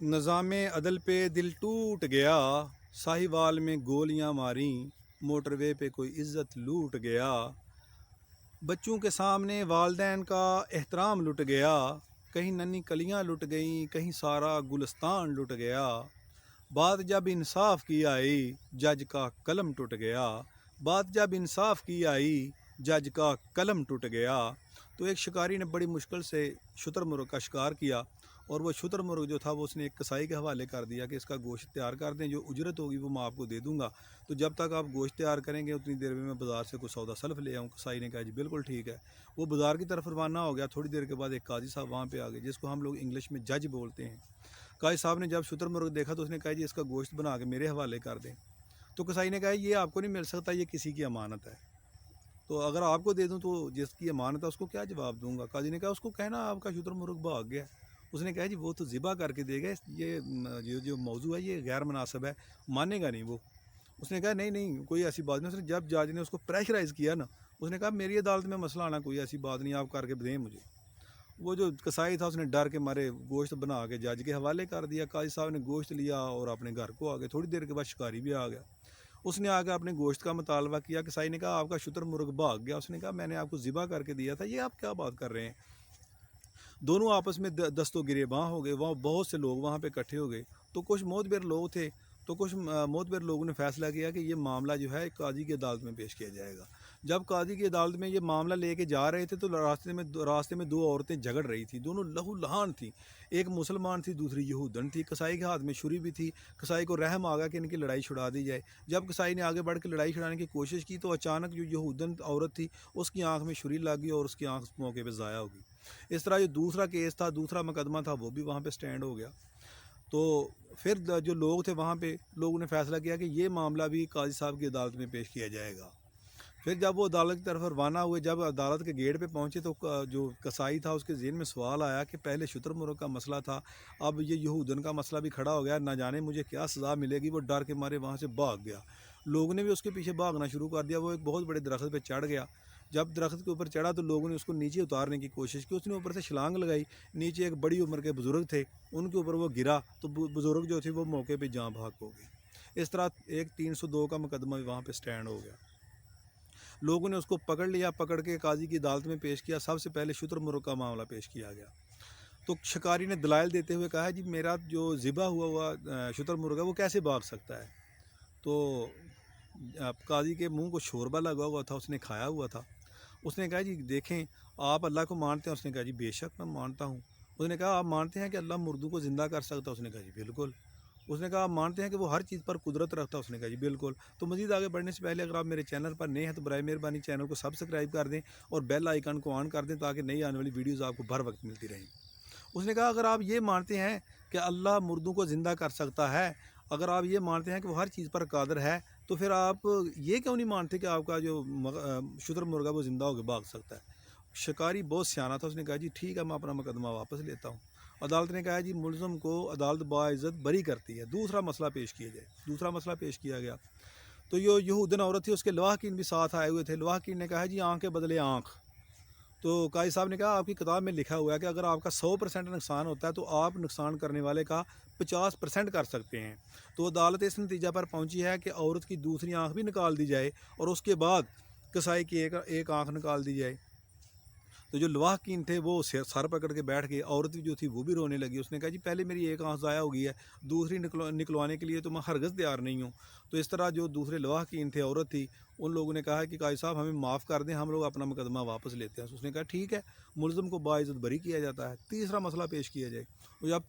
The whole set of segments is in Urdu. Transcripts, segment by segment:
نظام عدل پہ دل ٹوٹ گیا، ساہیوال میں گولیاں ماریں، موٹر وے پہ کوئی عزت لوٹ گیا، بچوں کے سامنے والدین کا احترام لٹ گیا، کہیں ننھی کلیاں لٹ گئیں، کہیں سارا گلستان لٹ گیا، بات جب انصاف کی آئی جج کا قلم ٹوٹ گیا، بات جب انصاف کی آئی جج کا قلم ٹوٹ گیا۔ تو ایک شکاری نے بڑی مشکل سے شتر مرغ کا شکار کیا، اور وہ شتر مرغ جو تھا وہ اس نے ایک کسائی کے حوالے کر دیا کہ اس کا گوشت تیار کر دیں، جو اجرت ہوگی وہ میں آپ کو دے دوں گا، تو جب تک آپ گوشت تیار کریں گے اتنی دیر میں بازار سے کوئی سودا سلف لے آؤں۔ کسائی نے کہا جی بالکل ٹھیک ہے۔ وہ بازار کی طرف روانہ ہو گیا۔ تھوڑی دیر کے بعد ایک قاضی صاحب وہاں پہ آ گئے، جس کو ہم لوگ انگلش میں جج بولتے ہیں۔ قاضی صاحب نے جب شتر مرغ دیکھا تو اس نے کہا جی اس کا گوشت بنا کے میرے حوالے کر دیں۔ تو کسائی نے کہا یہ آپ کو نہیں مل سکتا، یہ کسی کی امانت ہے، تو اگر آپ کو دے دوں تو جس کی امانت ہے اس کو کیا جواب دوں گا۔ قاضی نے کہا اس کو کہنا آپ کا شتر مرغ بھاگ گیا۔ اس نے کہا جی وہ تو ذبح کر کے دے گا، یہ جو موضوع ہے یہ غیر مناسب ہے، مانے گا نہیں وہ۔ اس نے کہا نہیں نہیں کوئی ایسی بات نہیں۔ اس نے جب جج نے اس کو پریشرائز کیا نا، اس نے کہا میری عدالت میں مسئلہ آنا کوئی ایسی بات نہیں، آپ کر کے دیں مجھے۔ وہ جو کسائی تھا اس نے ڈر کے مارے گوشت بنا کے جج کے حوالے کر دیا۔ قاضی صاحب نے گوشت لیا اور اپنے گھر کو آ گئے۔ تھوڑی دیر کے بعد شکاری بھی آ گیا، اس نے آ کے اپنے گوشت کا مطالبہ کیا۔ کسائی نے کہا آپ کا شتر مرغ بھاگ گیا۔ اس نے کہا میں نے آپ کو ذبح کر کے دیا تھا، یہ آپ کیا بات کر رہے ہیں۔ دونوں آپس میں دست و گریباں ہو گئے۔ وہاں بہت سے لوگ وہاں پہ اکٹھے ہو گئے، تو کچھ معتبر لوگ تھے، تو کچھ معتبر لوگوں نے فیصلہ کیا کہ یہ معاملہ جو ہے قاضی کی عدالت میں پیش کیا جائے گا۔ جب قاضی کی عدالت میں یہ معاملہ لے کے جا رہے تھے تو راستے میں دو عورتیں جھگڑ رہی تھیں، دونوں لہو لہان تھیں، ایک مسلمان تھی دوسری یہودن تھی۔ کسائی کے ہاتھ میں چھری بھی تھی۔ کسائی کو رحم آ گیا کہ ان کی لڑائی چھڑا دی جائے۔ جب کسائی نے آگے بڑھ کے لڑائی چھڑانے کی کوشش کی تو اچانک جو یہودن عورت تھی اس کی آنکھ میں چھری لگ گئی اور اس کی آنکھ اس موقع پہ ضائع ہو گئی۔ اس طرح جو دوسرا کیس تھا، دوسرا مقدمہ تھا، وہ بھی وہاں پہ سٹینڈ ہو گیا۔ تو پھر جو لوگ تھے وہاں پہ، لوگوں نے فیصلہ کیا کہ یہ معاملہ بھی قاضی صاحب کی عدالت میں پیش کیا جائے گا۔ پھر جب وہ عدالت کی طرف روانہ ہوئے، جب عدالت کے گیٹ پہ پہنچے تو جو کسائی تھا اس کے ذہن میں سوال آیا کہ پہلے شتر مرغ کا مسئلہ تھا، اب یہ یہودن کا مسئلہ بھی کھڑا ہو گیا، نہ جانے مجھے کیا سزا ملے گی۔ وہ ڈر کے مارے وہاں سے بھاگ گیا۔ لوگوں نے بھی اس کے پیچھے بھاگنا شروع کر دیا۔ وہ ایک بہت بڑے درخت پہ چڑھ گیا۔ جب درخت کے اوپر چڑھا تو لوگوں نے اس کو نیچے اتارنے کی کوشش کی۔ اس نے اوپر سے چھلانگ لگائی، نیچے ایک بڑی عمر کے بزرگ تھے، ان کے اوپر وہ گرا تو بزرگ جو تھے وہ موقع پہ جاں بحق ہو گئے۔ اس طرح ایک 302 کا مقدمہ بھی وہاں پہ سٹینڈ ہو گیا۔ لوگوں نے اس کو پکڑ لیا، پکڑ کے قاضی کی عدالت میں پیش کیا۔ سب سے پہلے شتر مرغ کا معاملہ پیش کیا گیا۔ تو شکاری نے دلائل دیتے ہوئے کہا جی میرا جو ذبح ہوا شتر مرغ ہے وہ کیسے بھاگ سکتا ہے۔ تو قاضی کے منہ کو شوربہ لگا ہوا تھا، اس نے کھایا ہوا تھا۔ اس نے کہا جی دیکھیں آپ اللہ کو مانتے ہیں؟ اس نے کہا جی بے شک میں مانتا ہوں۔ اس نے کہا آپ مانتے ہیں کہ اللہ مردوں کو زندہ کر سکتا ہے؟ اس نے کہا جی بالکل۔ اس نے کہا آپ مانتے ہیں کہ وہ ہر چیز پر قدرت رکھتا ہے؟ اس نے کہا جی بالکل۔ تو مزید آگے بڑھنے سے پہلے اگر آپ میرے چینل پر نئے ہیں تو برائے مہربانی چینل کو سبسکرائب کر دیں اور بیل آئیکن کو آن کر دیں تاکہ نئی آنے والی ویڈیوز آپ کو بر وقت ملتی رہیں۔ اس نے کہا اگر آپ یہ مانتے ہیں کہ اللہ مردوں کو زندہ کر سکتا ہے، اگر آپ یہ مانتے ہیں کہ وہ ہر چیز پر قادر ہے، تو پھر آپ یہ کیوں نہیں مانتے کہ آپ کا جو شتر مرغہ وہ زندہ ہو کے بھاگ سکتا ہے۔ شکاری بہت سیانہ تھا، اس نے کہا جی ٹھیک ہے میں اپنا مقدمہ واپس لیتا ہوں۔ عدالت نے کہا جی ملزم کو عدالت باعزت بری کرتی ہے، دوسرا مسئلہ پیش کیا جائے۔ دوسرا مسئلہ پیش کیا گیا تو یہ یہودن عورت تھی، اس کے لواحقین بھی ساتھ آئے ہوئے تھے۔ لواحقین نے کہا جی آنکھ کے بدلے آنکھ۔ تو قاضی صاحب نے کہا آپ کی کتاب میں لکھا ہوا ہے کہ اگر آپ کا 100% نقصان ہوتا ہے تو آپ نقصان کرنے والے کا 50% کر سکتے ہیں۔ تو عدالت اس نتیجہ پر پہنچی ہے کہ عورت کی دوسری آنکھ بھی نکال دی جائے اور اس کے بعد کسائی کی ایک آنکھ نکال دی جائے۔ تو جو لواحقین تھے وہ سر پکڑ کے بیٹھ گئے۔ عورت جو تھی وہ بھی رونے لگی۔ اس نے کہا جی پہلے میری ایک آنکھ ضائع ہو گئی ہے، دوسری نکلوانے کے لیے تو میں ہرگز تیار نہیں ہوں۔ تو اس طرح جو دوسرے لواحقین تھے، عورت تھی، ان لوگوں نے کہا کہ قاضی صاحب ہمیں معاف کر دیں، ہم لوگ اپنا مقدمہ واپس لیتے ہیں۔ اس نے کہا ٹھیک ہے، ملزم کو باعزت بری کیا جاتا ہے، تیسرا مسئلہ پیش کیا جائے۔ اور جب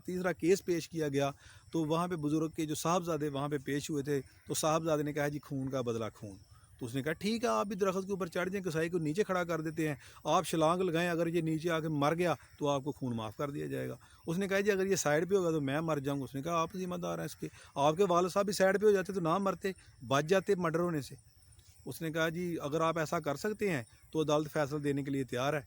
تیسرا کیس پیش کیا گیا تو وہاں پہ بزرگ کے جو صاحبزادے وہاں پہ پیش ہوئے تھے، تو صاحبزادے نے کہا جی خون کا بدلہ خون۔ تو اس نے کہا ٹھیک ہے آپ بھی درخت کے اوپر چڑھ جائیں، کسائی کو نیچے کھڑا کر دیتے ہیں، آپ چھلانگ لگائیں، اگر یہ نیچے آ کے مر گیا تو آپ کو خون معاف کر دیا جائے گا۔ اس نے کہا جی اگر یہ سائڈ پہ ہوگا تو میں مر جاؤں گا۔ اس نے کہا آپ ذمہ دار ہیں اس کے، آپ کے والد صاحب بھی سائڈ پہ ہو جاتے تو نہ مرتے، بچ جاتے مرڈر ہونے سے۔ اس نے کہا جی اگر آپ ایسا کر سکتے ہیں تو عدالت فیصلہ دینے کے لیے تیار ہے۔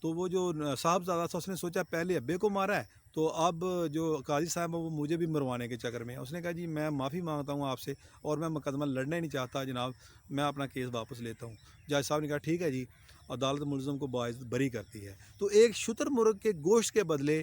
تو وہ جو صاحبزادہ تھا اس نے سوچا پہلے ابے کو مارا ہے تو اب جو قاضی صاحب ہے وہ مجھے بھی مروانے کے چکر میں ہے۔ اس نے کہا جی میں معافی مانگتا ہوں آپ سے اور میں مقدمہ لڑنا ہی نہیں چاہتا جناب، میں اپنا کیس واپس لیتا ہوں۔ جج صاحب نے کہا ٹھیک ہے جی، عدالت ملزم کو باعزت بری کرتی ہے۔ تو ایک شتر مرغ کے گوشت کے بدلے